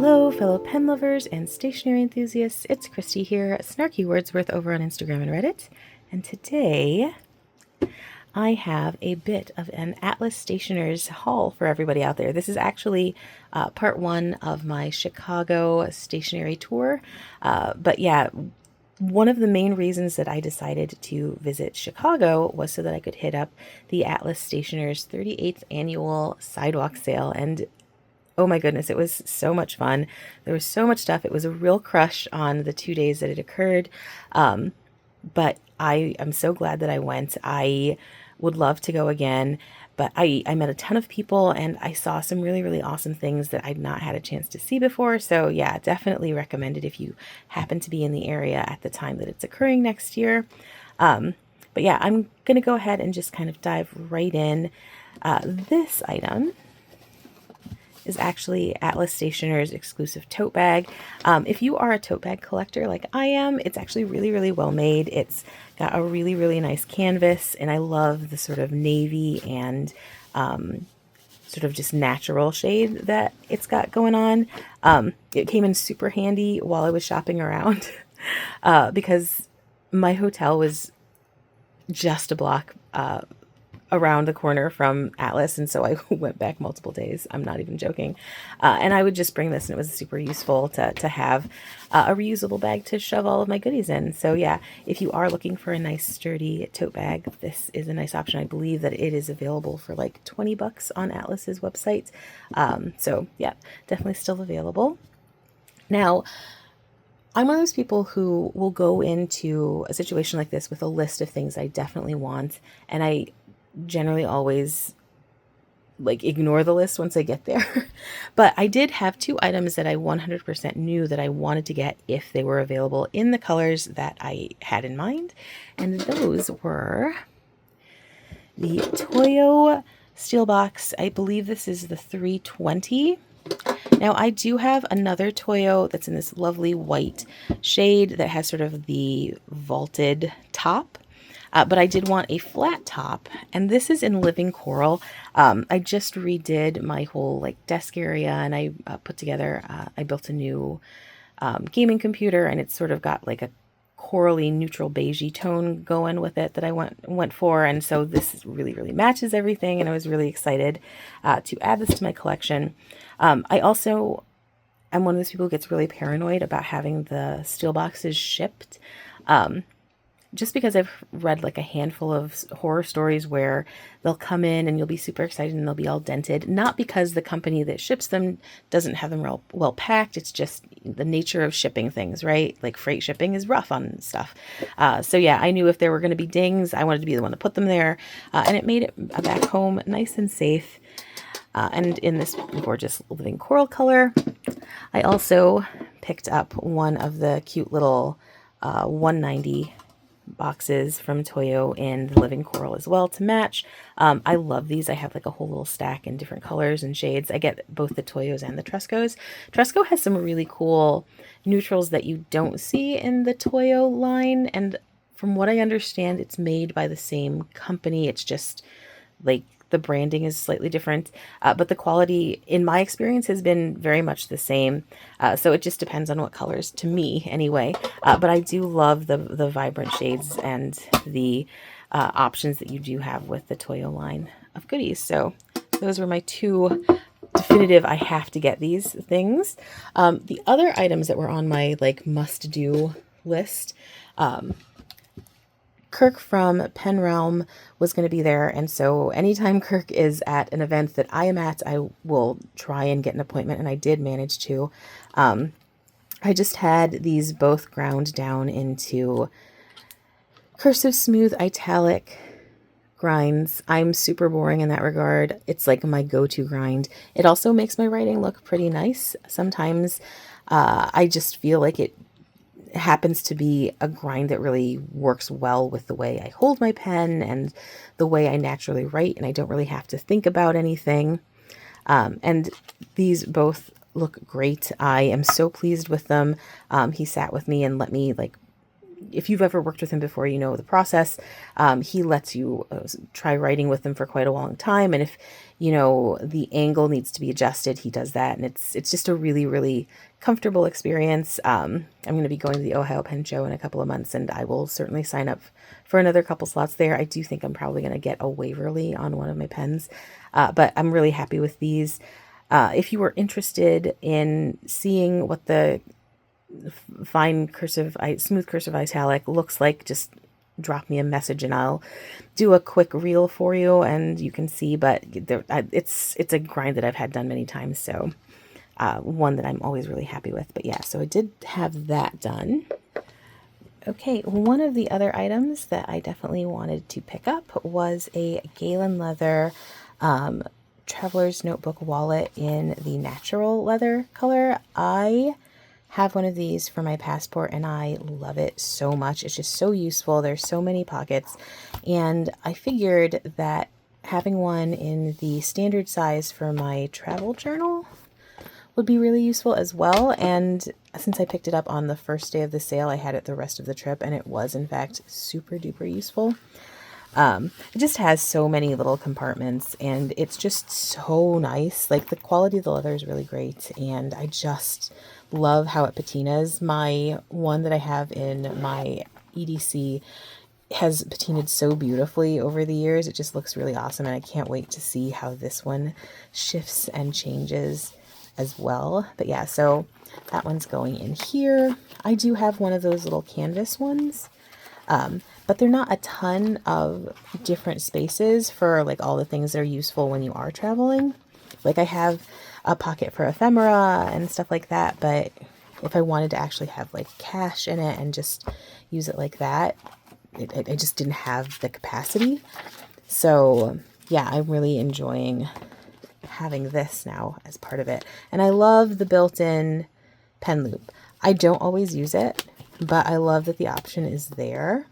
Hello, fellow pen lovers and stationery enthusiasts. It's Christy here, Snarky Wordsworth over on Instagram and Reddit. And today I have a bit of an Atlas Stationers haul for everybody out there. This is actually part one of my Chicago Stationery Tour. But yeah, one of the main reasons that I decided to visit Chicago was so that I could hit up the Atlas Stationers 38th annual Sidewalk sale. And oh my goodness, it was so much fun. There was so much stuff. It was a real crush on the 2 days that it occurred. But I am so glad that I went. I would love to go again, but I met a ton of people and I saw some really, really awesome things that I'd not had a chance to see before. So yeah, definitely recommend it if you happen to be in the area at the time that it's occurring next year. But yeah, I'm going to go ahead and just kind of dive right in. This item is actually Atlas Stationer's exclusive tote bag. If you are a tote bag collector like I am, it's actually really, really well made. It's got a really, really nice canvas, and I love the sort of navy and sort of just natural shade that it's got going on. It came in super handy while I was shopping around because my hotel was just a block around the corner from Atlas, and so I went back multiple days. I'm not even joking. And I would just bring this, and it was super useful to have a reusable bag to shove all of my goodies in. So yeah, if you are looking for a nice sturdy tote bag, this is a nice option. I believe that it is available for like 20 bucks on Atlas's website. So yeah, definitely still available. Now, I'm one of those people who will go into a situation like this with a list of things I definitely want, and I generally always like ignore the list once I get there. But I did have two items that I 100% knew that I wanted to get if they were available in the colors that I had in mind. And those were the Toyo steel box. I believe this is the 320. Now I do have another Toyo that's in this lovely white shade that has sort of the vaulted top. But I did want a flat top, and this is in Living Coral. I just redid my whole like desk area, and I put together, I built a new gaming computer, and it's sort of got like a corally neutral beigey tone going with it that I went for, and so this really, really matches everything, and I was really excited to add this to my collection. I also am one of those people who gets really paranoid about having the steel boxes shipped. Just because I've read like a handful of horror stories where they'll come in and you'll be super excited and they'll be all dented. Not because the company that ships them doesn't have them well packed. It's just the nature of shipping things, right? Like freight shipping is rough on stuff. So yeah, I knew if there were going to be dings, I wanted to be the one to put them there. And it made it back home nice and safe. And in this gorgeous living coral color. I also picked up one of the cute little 190 boxes from Toyo in the living coral as well to match. I love these. I have like a whole little stack in different colors and shades. I get both the Toyos and the Trescos. Tresco has some really cool neutrals that you don't see in the Toyo line, and from what I understand, it's made by the same company. It's just like the branding is slightly different, but the quality, in my experience, has been very much the same. So it just depends on what colors, to me anyway. But I do love the vibrant shades and the options that you do have with the Toyo line of goodies. So those were my two definitive, I have to get these things. The other items that were on my like must-do list, Kirk from Pen Realm was going to be there, and so anytime Kirk is at an event that I am at, I will try and get an appointment, and I did manage to. I just had these both ground down into Cursive Smooth Italic grinds. I'm super boring in that regard. It's like my go-to grind. It also makes my writing look pretty nice. Sometimes I just feel like it happens to be a grind that really works well with the way I hold my pen and the way I naturally write, and I don't really have to think about anything. And these both look great. I am so pleased with them. He sat with me and let me like if you've ever worked with him before, you know the process. He lets you try writing with him for quite a long time. And if, you know, the angle needs to be adjusted, he does that. And it's just a really, really comfortable experience. I'm going to be going to the Ohio Pen Show in a couple of months, and I will certainly sign up for another couple slots there. I do think I'm probably going to get a Waverly on one of my pens, but I'm really happy with these. If you were interested in seeing what the fine cursive, smooth cursive italic looks like, just drop me a message and I'll do a quick reel for you and you can see. But it's a grind that I've had done many times, so one that I'm always really happy with. But yeah, so I did have that done. Okay, one of the other items that I definitely wanted to pick up was a Galen leather traveler's notebook wallet in the natural leather color. I have one of these for my passport and I love it so much. It's just so useful. There's so many pockets, and I figured that having one in the standard size for my travel journal would be really useful as well. And since I picked it up on the first day of the sale, I had it the rest of the trip, and it was in fact super duper useful. It just has so many little compartments and it's just so nice. Like, the quality of the leather is really great, and I just love how it patinas. My one that I have in my EDC has patinaed so beautifully over the years. It just looks really awesome, and I can't wait to see how this one shifts and changes as well. But yeah, so that one's going in here. I do have one of those little canvas ones, but they're not a ton of different spaces for like all the things that are useful when you are traveling. Like, I have a pocket for ephemera and stuff like that, but if I wanted to actually have like cash in it and just use it like that, I just didn't have the capacity. So yeah, I'm really enjoying having this now as part of it. And I love the built-in pen loop. I don't always use it, but I love that the option is there.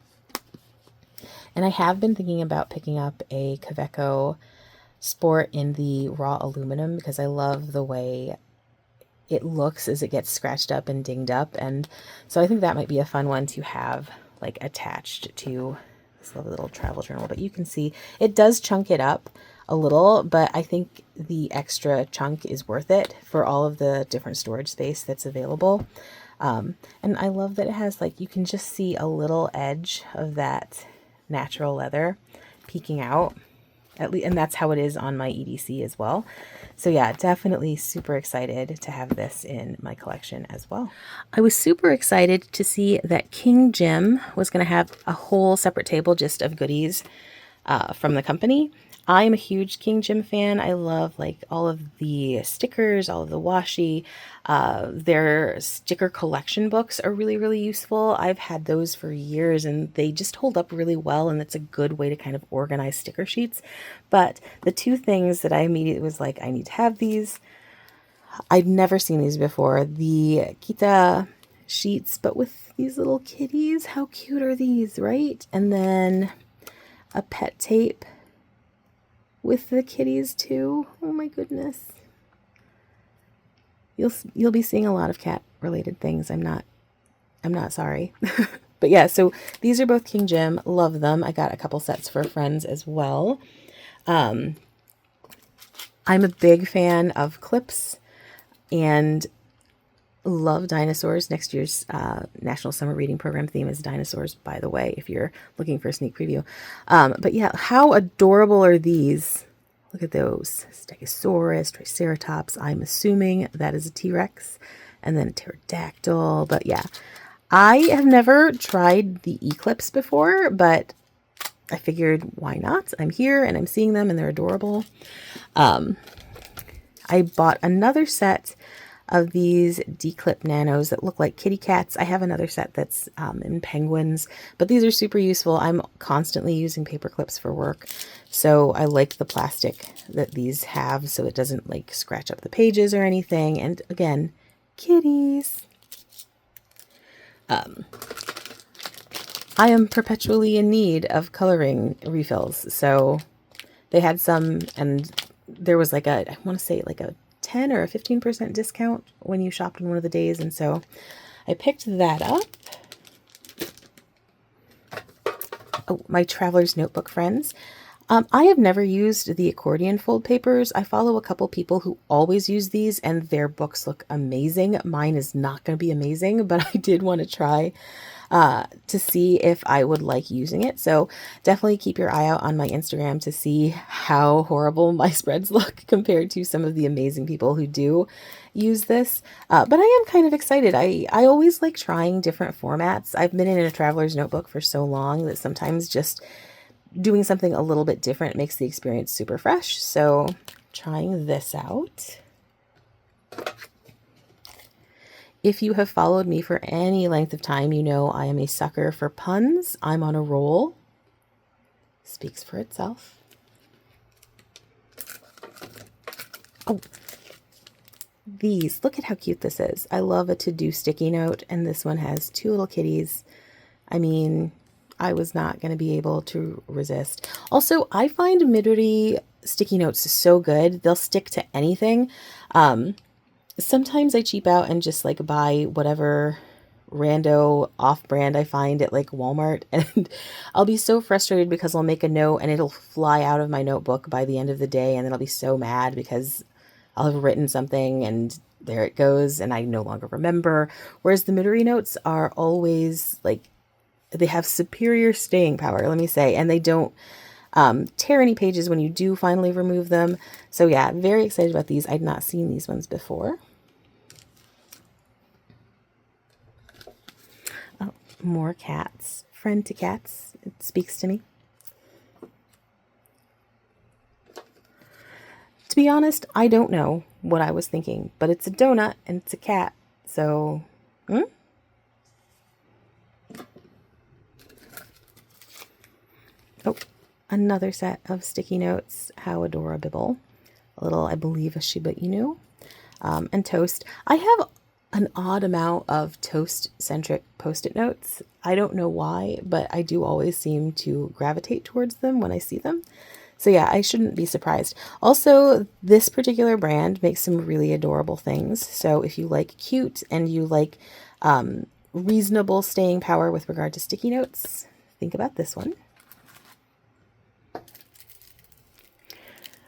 And I have been thinking about picking up a Kaweco Sport in the raw aluminum because I love the way it looks as it gets scratched up and dinged up. And so I think that might be a fun one to have like attached to this little travel journal. But you can see it does chunk it up a little, but I think the extra chunk is worth it for all of the different storage space that's available. And I love that it has, like, you can just see a little edge of that natural leather peeking out, at least, and that's how it is on my EDC as well. So yeah, definitely super excited to have this in my collection as well. I was super excited to see that King Jim was going to have a whole separate table just of goodies from the company. I am a huge King Jim fan. I love like all of the stickers, all of the washi. Their sticker collection books are really, really useful. I've had those for years and they just hold up really well, and it's a good way to kind of organize sticker sheets. But the two things that I immediately was like, I need to have these. I'd never seen these before. The KITTA sheets, but with these little kitties. How cute are these, right? And then a pet tape with the kitties too. Oh my goodness. You'll be seeing a lot of cat related things. I'm not sorry. But yeah, so these are both King Jim. Love them. I got a couple sets for friends as well. I'm a big fan of clips and love Dinosaurs. Next year's National Summer Reading Program theme is Dinosaurs, by the way, if you're looking for a sneak preview. But yeah, how adorable are these? Look at those. Stegosaurus, Triceratops. I'm assuming that is a T-Rex. And then a pterodactyl. But yeah, I have never tried the Eclipse before, but I figured why not? I'm here and I'm seeing them and they're adorable. I bought another set of these declip nanos that look like kitty cats. I have another set that's in penguins, but these are super useful. I'm constantly using paper clips for work, so I like the plastic that these have so it doesn't like scratch up the pages or anything. And again, kitties. I am perpetually in need of coloring refills, so they had some, and there was like I want to say like a 10 or a 15% discount when you shopped on one of the days, and so I picked that up. Oh, my traveler's notebook friends. I have never used the accordion fold papers. I follow a couple people who always use these and their books look amazing. Mine is not going to be amazing, but I did want to try to see if I would like using it. So definitely keep your eye out on my Instagram to see how horrible my spreads look compared to some of the amazing people who do use this. But I am kind of excited. I always like trying different formats. I've been in a traveler's notebook for so long that sometimes just doing something a little bit different makes the experience super fresh. So trying this out. If you have followed me for any length of time, you know I am a sucker for puns. I'm on a roll. Speaks for itself. Oh, these. Look at how cute this is. I love a to-do sticky note, and this one has two little kitties. I mean, I was not going to be able to resist. Also, I find Midori sticky notes so good. They'll stick to anything. Sometimes I cheap out and just like buy whatever rando off-brand I find at like Walmart, and I'll be so frustrated because I'll make a note and it'll fly out of my notebook by the end of the day, and then I'll be so mad because I'll have written something and there it goes and I no longer remember. Whereas the Midori notes are always like, they have superior staying power, let me say, and they don't tear any pages when you do finally remove them. So yeah, very excited about these. I'd not seen these ones before. Oh, more cats. Friend to cats. It speaks to me. To be honest, I don't know what I was thinking, but it's a donut and it's a cat. So, Oh, another set of sticky notes. How adorable. A little, I believe, a Shiba Inu. And toast. I have an odd amount of toast-centric Post-it notes. I don't know why, but I do always seem to gravitate towards them when I see them. So yeah, I shouldn't be surprised. Also, this particular brand makes some really adorable things. So if you like cute and you like reasonable staying power with regard to sticky notes, think about this one.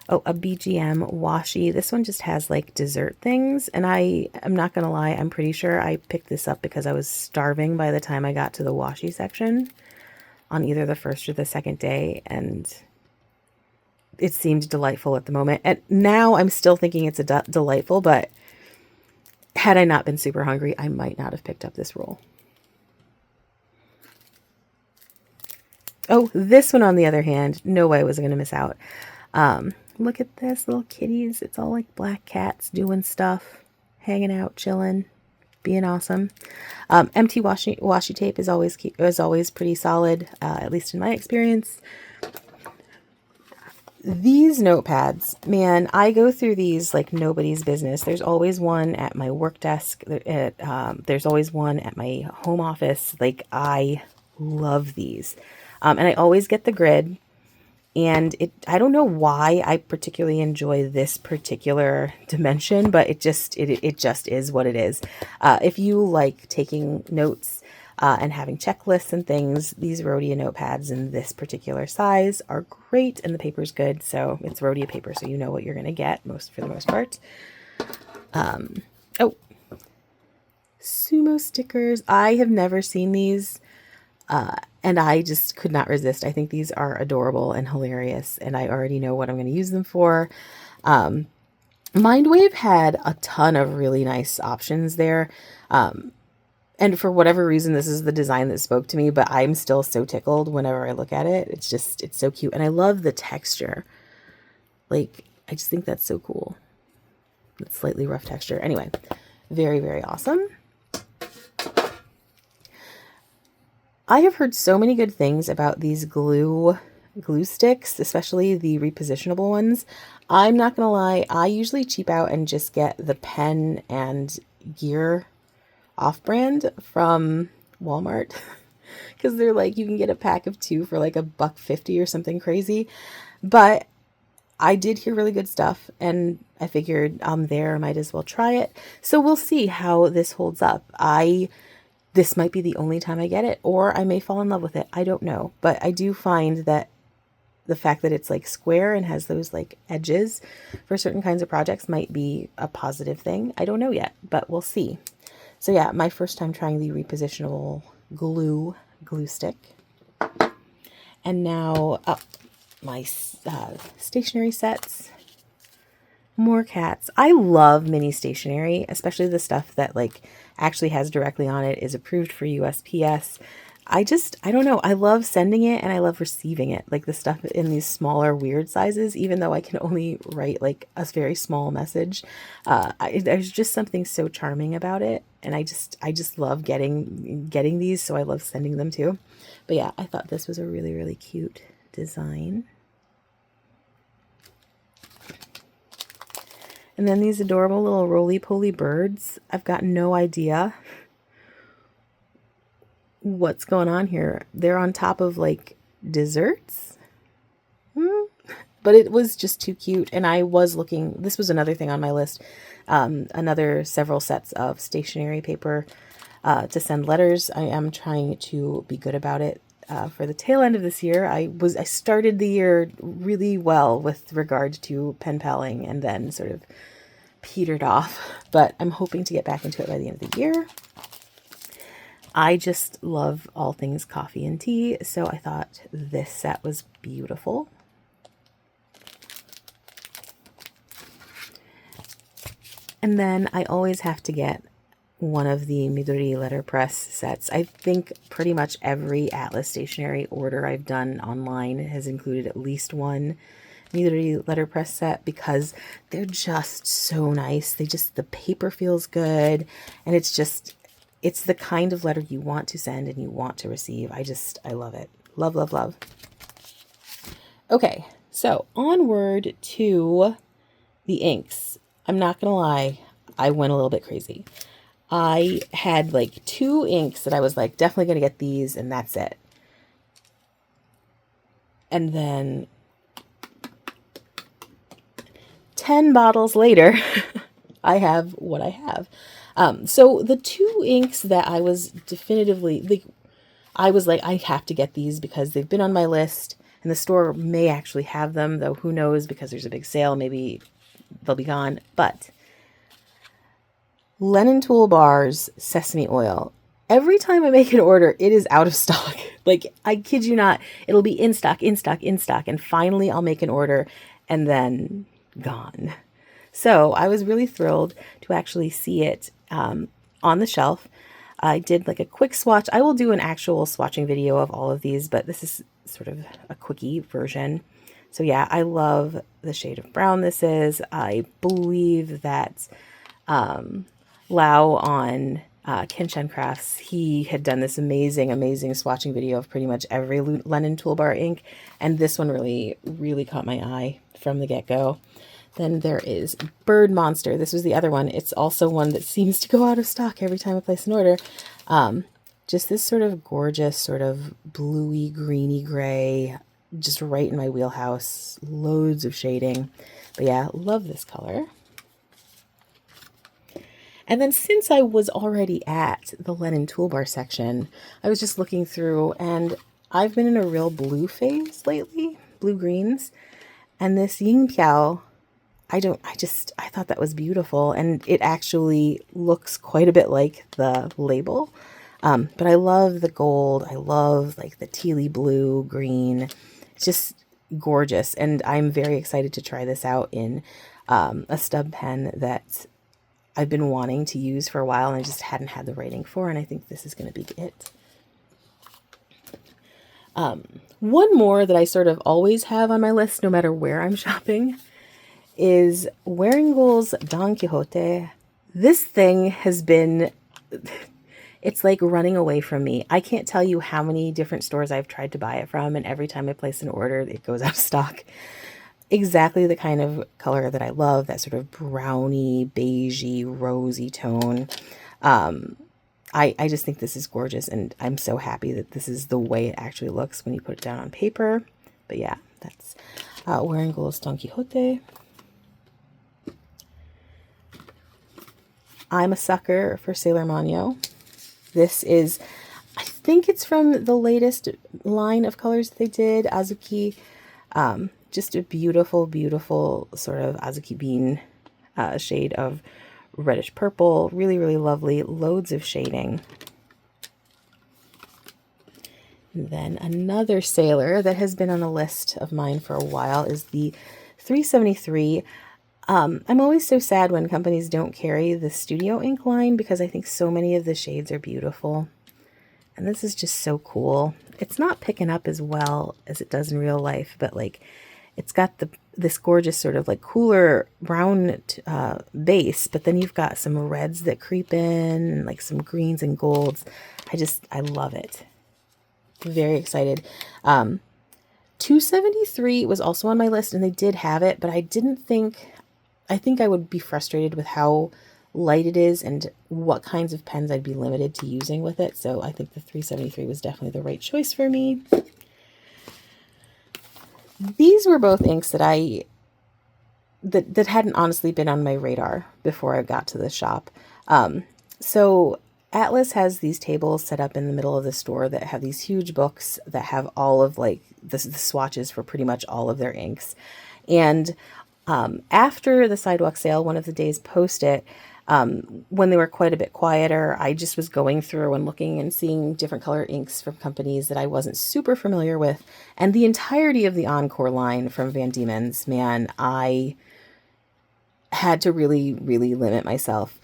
Oh, a BGM washi. This one just has like dessert things. And I'm not going to lie, I'm pretty sure I picked this up because I was starving by the time I got to the washi section on either the first or the second day. And it seemed delightful at the moment. And now I'm still thinking it's delightful, but had I not been super hungry, I might not have picked up this roll. Oh, this one on the other hand, no way was I going to miss out. Look at this, little kitties. It's all like black cats doing stuff, hanging out, chilling, being awesome. Empty washi tape is always pretty solid, at least in my experience. These notepads, man, I go through these like nobody's business. There's always one at my work desk. There's always one at my home office. Like, I love these. And I always get the grid. And I don't know why I particularly enjoy this particular dimension, but it just is what it is. If you like taking notes and having checklists and things, these Rhodia notepads in this particular size are great, and the paper's good. So it's Rhodia paper, so you know what you're going to get for the most part. Oh, Sumo stickers. I have never seen these. And I just could not resist. I think these are adorable and hilarious, and I already know what I'm going to use them for. Mindwave had a ton of really nice options there. And for whatever reason, this is the design that spoke to me, but I'm still so tickled whenever I look at it. It's so cute. And I love the texture. Like, I just think that's so cool. It's slightly rough texture. Anyway, very, very awesome. I have heard so many good things about these glue sticks, especially the repositionable ones. I'm not going to lie, I usually cheap out and just get the pen and gear off-brand from Walmart because they're like, you can get a pack of 2 for like $1.50 or something crazy. But I did hear really good stuff, and I figured I'm there, might as well try it. So we'll see how this holds up. I this might be the only time I get it, or I may fall in love with it. I don't know. But I do find that the fact that it's like square and has those like edges for certain kinds of projects might be a positive thing. I don't know yet, but we'll see. So yeah, my first time trying the repositionable glue stick. And now my stationery sets. More cats. I love mini stationery, especially the stuff that like actually has directly on it, is approved for USPS. I don't know. I love sending it and I love receiving it. Like the stuff in these smaller weird sizes, even though I can only write like a very small message. There's just something so charming about it. And I just love getting these. So I love sending them too. But yeah, I thought this was a really, really cute design. And then these adorable little roly-poly birds. I've got no idea what's going on here. They're on top of like desserts. But it was just too cute. And I was looking, this was another thing on my list. Another several sets of stationery paper to send letters. I am trying to be good about it. For the tail end of this year, I started the year really well with regard to pen paling and then sort of petered off, but I'm hoping to get back into it by the end of the year. I just love all things coffee and tea, so I thought this set was beautiful. And then I always have to get one of the Midori letterpress sets. I think pretty much every Atlas stationery order I've done online has included at least one Midori letterpress set because they're just so nice. The paper feels good, and it's the kind of letter you want to send and you want to receive. I love it. Love, love, love. Okay, so onward to the inks. I'm not gonna lie, I went a little bit crazy. I had like 2 inks that I was like, definitely going to get these, and that's it. And then 10 bottles later, I have what I have. So the 2 inks that I was definitively, like, I was like, I have to get these because they've been on my list, and the store may actually have them, though who knows, because there's a big sale, maybe they'll be gone. But Lennon Toolbar's Sesame Oil. Every time I make an order, it is out of stock. Like, I kid you not, it'll be in stock, in stock, in stock. And finally, I'll make an order and then gone. So I was really thrilled to actually see it on the shelf. I did like a quick swatch. I will do an actual swatching video of all of these, but this is sort of a quickie version. So yeah, I love the shade of brown this is. I believe that Lau on Kenshin Crafts, he had done this amazing swatching video of pretty much every Lennon Toolbar ink, and this one really, really caught my eye from the get-go. Then there is Bird Monster. This was the other one. It's also one that seems to go out of stock every time I place an order. Just this sort of gorgeous, sort of bluey, greeny gray, just right in my wheelhouse. Loads of shading. But yeah, love this color. And then since I was already at the Lennon Toolbar section, I was just looking through, and I've been in a real blue phase lately, blue greens. And this Ying Piao, I thought that was beautiful, and it actually looks quite a bit like the label. But I love the gold. I love like the tealy blue, green. It's just gorgeous. And I'm very excited to try this out in a stub pen that I've been wanting to use for a while, and I just hadn't had the writing for, and I think this is going to be it. One more that I sort of always have on my list, no matter where I'm shopping, is Waringol's Don Quixote. This thing has been, it's like running away from me. I can't tell you how many different stores I've tried to buy it from, and every time I place an order, it goes out of stock. Exactly the kind of color that I love, that sort of browny, beigey, rosy tone. I just think this is gorgeous, and I'm so happy that this is the way it actually looks when you put it down on paper. But yeah, that's Waringol's Don Quixote. I'm a sucker for Sailor Manyo. This is, I think it's from the latest line of colors that they did, Azuki. Just a beautiful, beautiful sort of Azuki bean shade of reddish purple. Really, really lovely. Loads of shading. And then another sailor that has been on a list of mine for a while is the 373. I'm always so sad when companies don't carry the Studio Ink line because I think so many of the shades are beautiful. And this is just so cool. It's not picking up as well as it does in real life, but like it's got this gorgeous sort of like cooler brown base, but then you've got some reds that creep in and like some greens and golds. I love it. Very excited. 273 was also on my list and they did have it, but I think I would be frustrated with how light it is and what kinds of pens I'd be limited to using with it. So I think the 373 was definitely the right choice for me. These were both inks that that hadn't honestly been on my radar before I got to the shop. So Atlas has these tables set up in the middle of the store that have these huge books that have all of like the swatches for pretty much all of their inks. And after the Sidewalk sale, one of the days post it, when they were quite a bit quieter, I just was going through and looking and seeing different color inks from companies that I wasn't super familiar with. And the entirety of the Encore line from Van Diemen's, man, I had to really, really limit myself.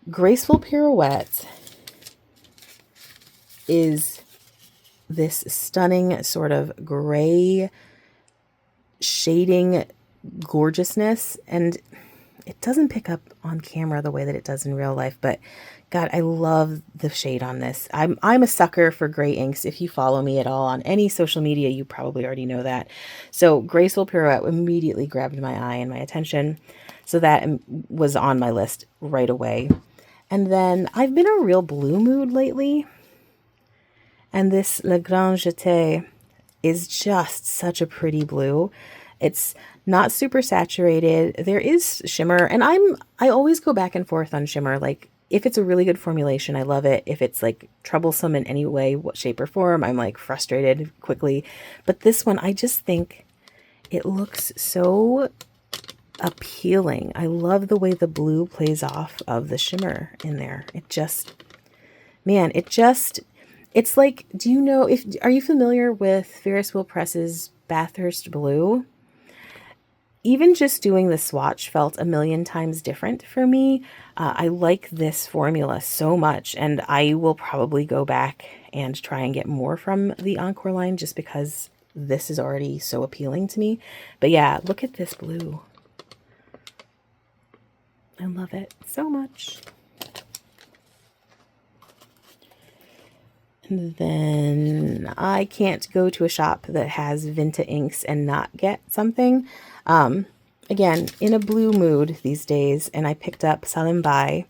Graceful Pirouette is this stunning sort of gray shading gorgeousness, and it doesn't pick up on camera the way that it does in real life, but God, I love the shade on this. I'm a sucker for gray inks. If you follow me at all on any social media, you probably already know that. So Graceful Pirouette immediately grabbed my eye and my attention, so that was on my list right away. And then I've been in a real blue mood lately, and this Le Grand Jeté is just such a pretty blue. It's not super saturated. There is shimmer, and I always go back and forth on shimmer. Like if it's a really good formulation, I love it. If it's like troublesome in any way, what shape or form, I'm like frustrated quickly. But this one, I just think it looks so appealing. I love the way the blue plays off of the shimmer in there. It just, man, it's like, do you know, are you familiar with Ferris Wheel Press's Bathurst Blue? Even just doing the swatch felt a million times different for me. I like this formula so much, and I will probably go back and try and get more from the Encore line just because this is already so appealing to me. But yeah, look at this blue. I love it so much. And then I can't go to a shop that has Vinta inks and not get something. Again, in a blue mood these days, and I picked up Salimbai,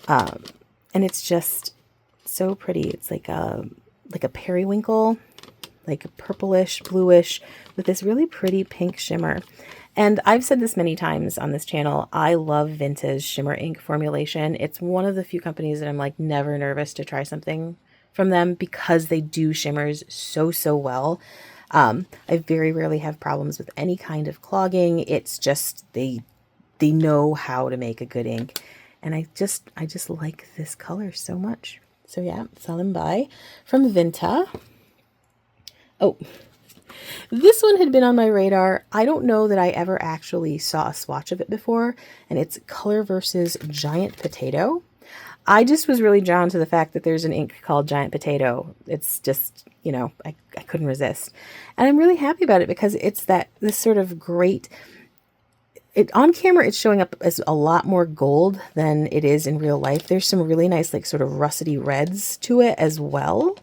and it's just so pretty. It's like a periwinkle, like a purplish, bluish, with this really pretty pink shimmer. And I've said this many times on this channel, I love Vinta's shimmer ink formulation. It's one of the few companies that I'm like never nervous to try something from them because they do shimmers so, so well. I very rarely have problems with any kind of clogging. It's just they know how to make a good ink, and I just like this color so much. So yeah, Salimbai from Vinta. Oh, this one had been on my radar. I don't know that I ever actually saw a swatch of it before, and it's Color Versus Giant Potato. I just was really drawn to the fact that there's an ink called Giant Potato. It's just, you know, I couldn't resist. And I'm really happy about it because it's this sort of great, on camera it's showing up as a lot more gold than it is in real life. There's some really nice like sort of russety reds to it as well.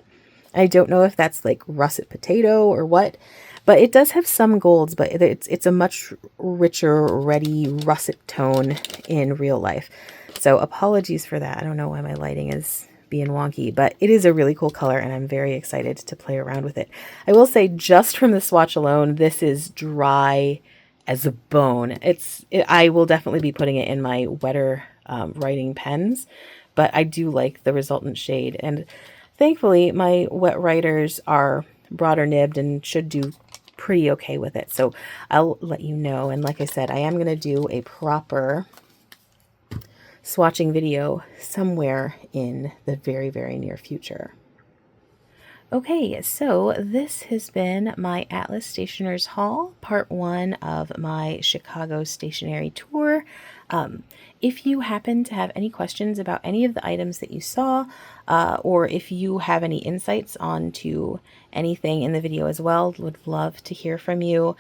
I don't know if that's like russet potato or what, but it does have some golds, but it's a much richer, reddy, russet tone in real life. So apologies for that. I don't know why my lighting is being wonky, but it is a really cool color and I'm very excited to play around with it. I will say just from the swatch alone, this is dry as a bone. I will definitely be putting it in my wetter writing pens, but I do like the resultant shade. And thankfully, my wet writers are broader nibbed and should do pretty okay with it. So I'll let you know. And like I said, I am going to do a proper swatching video somewhere in the very, very near future. Okay, so this has been my Atlas Stationers haul, part 1 of my Chicago Stationery Tour. If you happen to have any questions about any of the items that you saw, or if you have any insights onto anything in the video as well, would love to hear from you.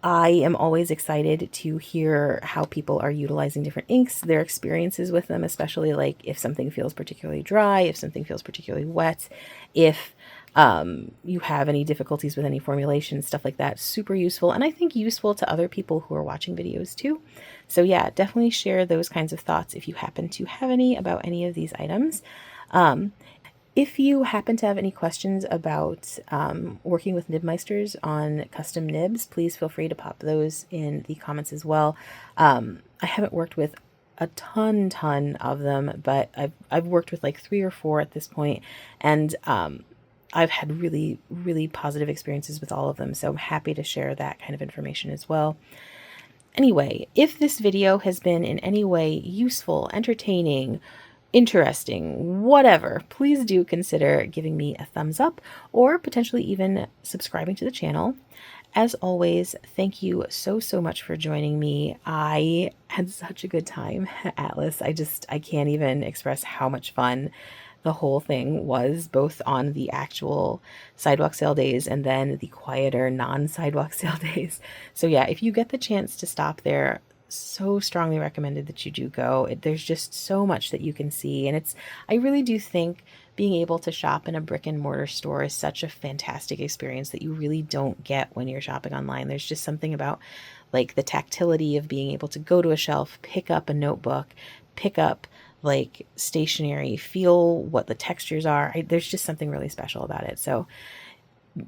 I am always excited to hear how people are utilizing different inks, their experiences with them, especially like if something feels particularly dry, if something feels particularly wet, if you have any difficulties with any formulation, stuff like that. Super useful, and I think useful to other people who are watching videos too. So yeah, definitely share those kinds of thoughts if you happen to have any about any of these items. If you happen to have any questions about working with Nibmeisters on custom nibs, please feel free to pop those in the comments as well. I haven't worked with a ton of them, but I've worked with like 3 or 4 at this point, and I've had really, really positive experiences with all of them, so I'm happy to share that kind of information as well. Anyway, if this video has been in any way useful, entertaining, interesting, whatever, please do consider giving me a thumbs up or potentially even subscribing to the channel. As always, thank you so much for joining me. I had such a good time at Atlas. I can't even express how much fun the whole thing was, both on the actual sidewalk sale days and then the quieter non-sidewalk sale days. So yeah, if you get the chance to stop there, so strongly recommended that you do go. There's just so much that you can see, and I really do think being able to shop in a brick and mortar store is such a fantastic experience that you really don't get when you're shopping online. There's just something about like the tactility of being able to go to a shelf, pick up a notebook, pick up like stationery, feel what the textures are. There's just something really special about it. So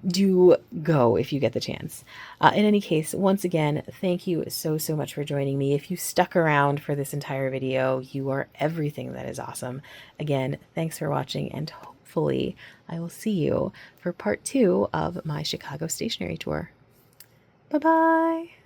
do go if you get the chance. In any case, once again, thank you so much for joining me. If you stuck around for this entire video, you are everything that is awesome. Again, thanks for watching, and hopefully I will see you for part 2 of my Chicago Stationery Tour. Bye-bye!